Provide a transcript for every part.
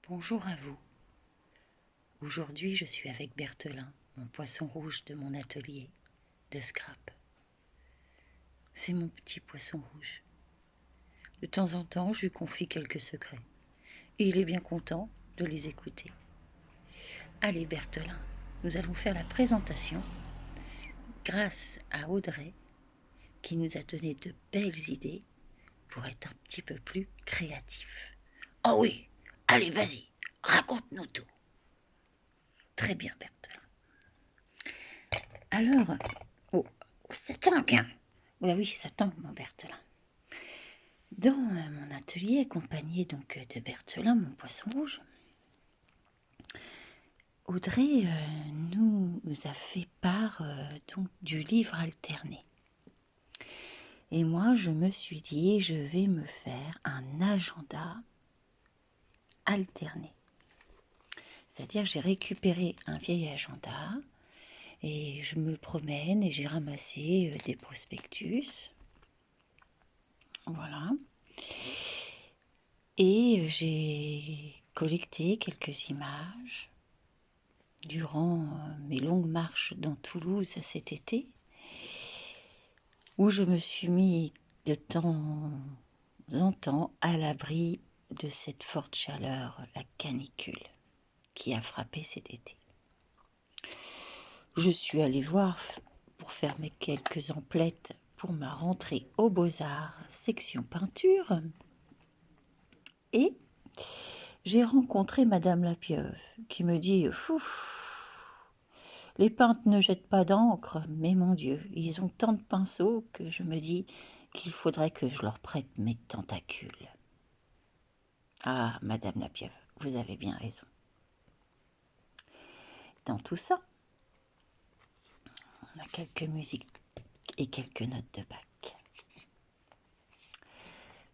Bonjour à vous. Aujourd'hui, je suis avec Berthelin, mon poisson rouge de mon atelier de scrap. C'est mon petit poisson rouge. De temps en temps, je lui confie quelques secrets. Et il est bien content de les écouter. Allez Berthelin, nous allons faire la présentation grâce à Audrey qui nous a donné de belles idées pour être un petit peu plus créatif. Oh oui, allez vas-y, raconte-nous tout. Très bien Berthelin. Alors, ça tangue, hein? Oui, ça tangue mon Berthelin. Dans mon atelier, accompagné donc de Berthelin, mon poisson rouge, Audrey nous a fait part donc du livre alterné. Et moi, je me suis dit, je vais me faire un agenda alterné. C'est-à-dire, j'ai récupéré un vieil agenda et je me promène et j'ai ramassé des prospectus. Voilà. Et j'ai collecté quelques images durant mes longues marches dans Toulouse cet été, où je me suis mis de temps en temps à l'abri de cette forte chaleur, la canicule, qui a frappé cet été. Je suis allée voir pour faire mes quelques emplettes pour ma rentrée aux Beaux-Arts, section peinture, et j'ai rencontré Madame Lapieuvre qui me dit « Fouf, les peintres ne jettent pas d'encre, mais mon Dieu, ils ont tant de pinceaux que je me dis qu'il faudrait que je leur prête mes tentacules. » Ah, Madame Lapieuvre, vous avez bien raison. Dans tout ça, on a quelques musiques et quelques notes de Bach.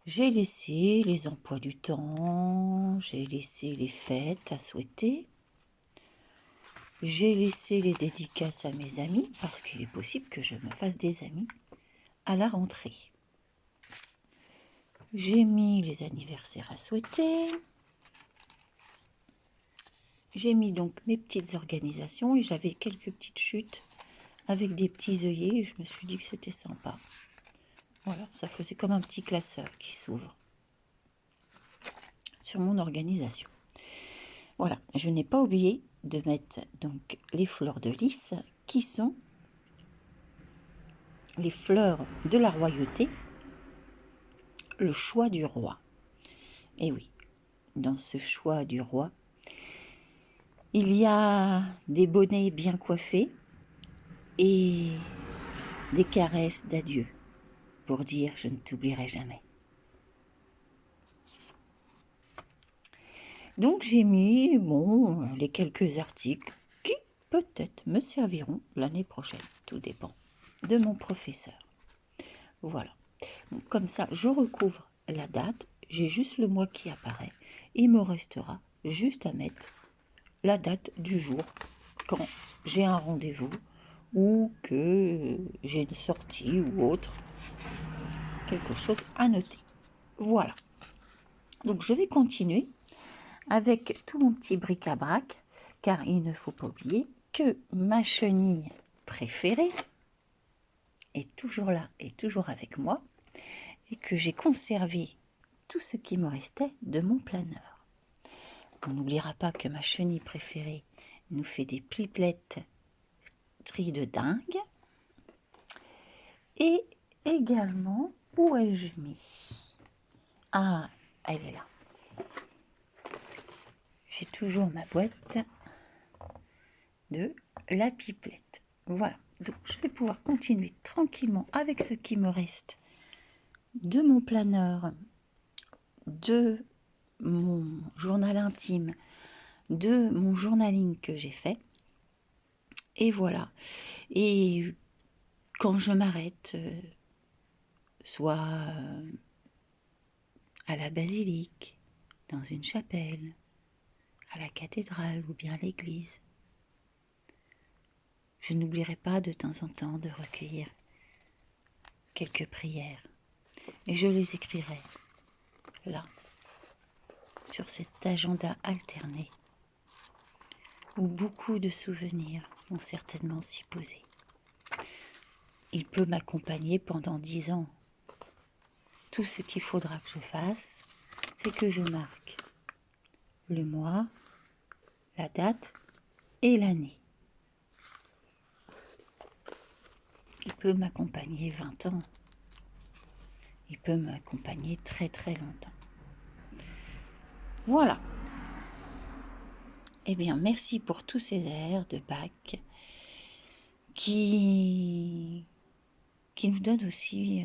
J'ai laissé les emplois du temps, j'ai laissé les fêtes à souhaiter, j'ai laissé les dédicaces à mes amis, parce qu'il est possible que je me fasse des amis à la rentrée. J'ai mis les anniversaires à souhaiter, j'ai mis donc mes petites organisations et j'avais quelques petites chutes avec des petits œillets et je me suis dit que c'était sympa. Voilà, ça faisait comme un petit classeur qui s'ouvre sur mon organisation. Voilà, je n'ai pas oublié de mettre donc les fleurs de lys qui sont les fleurs de la royauté, le choix du roi. Et oui, dans ce choix du roi, il y a des bonnets bien coiffés et des caresses d'adieu pour dire je ne t'oublierai jamais. Donc j'ai mis les quelques articles qui peut-être me serviront l'année prochaine, tout dépend de mon professeur. Voilà, donc, comme ça je recouvre la date, j'ai juste le mois qui apparaît, il me restera juste à mettre la date du jour quand j'ai un rendez-vous ou que j'ai une sortie ou autre, quelque chose à noter. Voilà, donc je vais continuer avec tout mon petit bric-à-brac, car il ne faut pas oublier que ma chenille préférée est toujours là et toujours avec moi, et que j'ai conservé tout ce qui me restait de mon planeur. On n'oubliera pas que ma chenille préférée nous fait des pipelettes de dingue. Et également, où ai-je mis? Ah, elle est là. J'ai toujours ma boîte de la pipelette. Voilà, donc je vais pouvoir continuer tranquillement avec ce qui me reste de mon planeur, de mon journal intime, de mon journaling que j'ai fait. Et voilà. Et quand je m'arrête, soit à la basilique, dans une chapelle, à la cathédrale ou bien à l'église, je n'oublierai pas de temps en temps de recueillir quelques prières et je les écrirai là, sur cet agenda alterné où beaucoup de souvenirs vont certainement s'y poser. Il peut m'accompagner pendant 10 ans. Tout ce qu'il faudra que je fasse, c'est que je marque le mois, la date et l'année. Il peut m'accompagner 20 ans. Il peut m'accompagner très très longtemps. Voilà. Eh bien, merci pour tous ces airs de Bach qui nous donnent aussi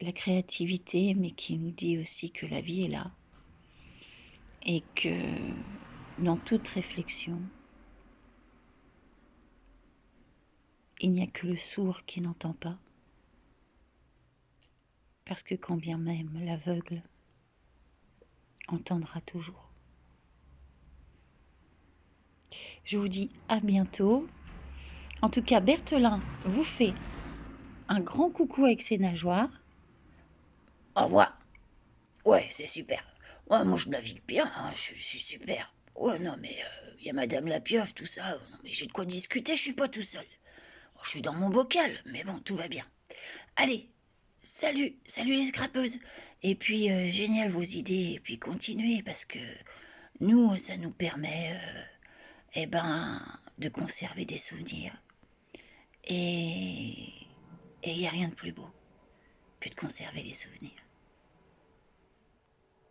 la créativité, mais qui nous dit aussi que la vie est là et que dans toute réflexion, il n'y a que le sourd qui n'entend pas, parce que quand bien même l'aveugle entendra toujours. Je vous dis à bientôt. En tout cas, Berthelin vous fait un grand coucou avec ses nageoires. Au revoir. Ouais, c'est super. Ouais, moi je navigue bien, hein, je suis super. Ouais, non, mais y a Madame la pieuvre, tout ça. Non, mais j'ai de quoi discuter, je suis pas tout seul. Bon, je suis dans mon bocal, mais bon, tout va bien. Allez, salut, salut les scrapeuses. Et puis, génial vos idées, et puis continuez, parce que nous, ça nous permet, eh ben, de conserver des souvenirs. Et il n'y a rien de plus beau que de conserver les souvenirs.